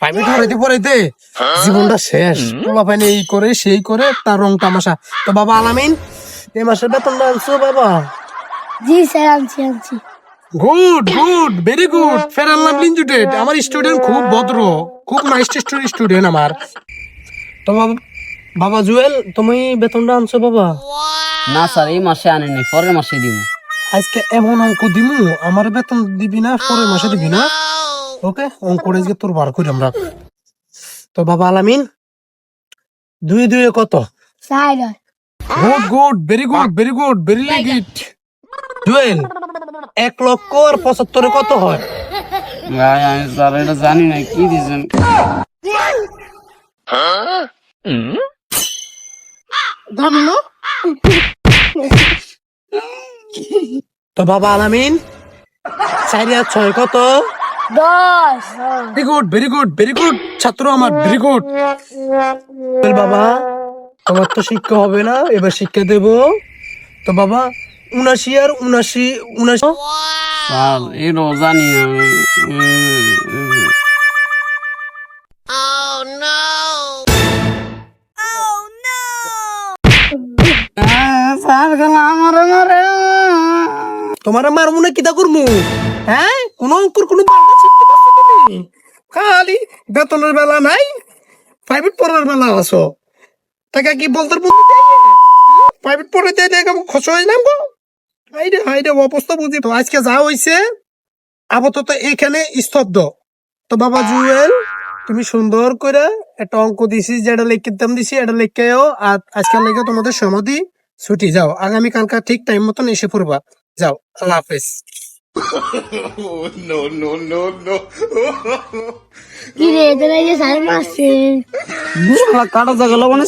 ফাইভে পড়াইতে পড়াইতে জীবনটা শেষ। পোলা পাইনে এই করে সেই করে তার রং তামাশা। তো বাবা আলামিন, এই মাসের বেতনটা আনছো বাবা? জি স্যার, আনছি। Good good, very good. ফের আল লাভলি ইনস্টিটিউট, আমার স্টুডেন্ট খুব ভদ্র, খুব নাইস স্টুডেন্ট আমার। তো বাবা, বাবা জুয়েল, তুমি বেতনটা আনছো বাবা? না স্যার, এই মাসে আনেনি, পরের মাসে দিব। আজকে এমন অঙ্ক দিমু, আমার বেতন দিবি না, পরের মাসে দিবি না। ওকে, অঙ্কটা আজকে তোর বার করি আমরা। তো বাবা আলামিন, 2 2 কত? Sir, good good, very good, very good, very good. Jewel, 1,75,000 কত হয়? ভাই আমি স্যার এটা জানি না, কি দিয়েছেন? জানো? তো বাবা আলামিন, 4 আর 6 কত? 10। Very good, very good, very good ছাত্র আমার, ভেরি গুড। বাবা, আমার তো শিক্ষা হবে না, এবার শিক্ষা দেব। তো বাবা, 79 আর 79। স্যার এটাও জানি না আমি। স্যার গেল আমার মারে। তোমার আমার মনে কিতা করমু? হ্যাঁ, কোন অঙ্কুর কোন বাংলা শিখতে পারছো তুমি? খালি বেতনের বেলা নাই, প্রাইভেট পড়ার বেলা আছো। টাকা কি বলতে প্রাইভেট পড়ে দেয় খস হয়ে নাম গো। হাইরে অবস্থা বুঝি। তো আজকে যা হইছে আপাতত এখানে স্তব্ধ। তো বাবা জুয়েল, তুমি সুন্দর করে একটা অঙ্ক দিছি, যেটা লিখতাম দিছি, এটা লিখেও। আর আজকাল লেগে তোমাদের সমাধি ছুটি। যাও, আগামী কালকা ঠিক টাইম মতন এসে পড়বা। যাও, আল্লাহ হাফেজ। কি রে, এদের এই যে স্যার মারছে। কাটা জায়গা মানে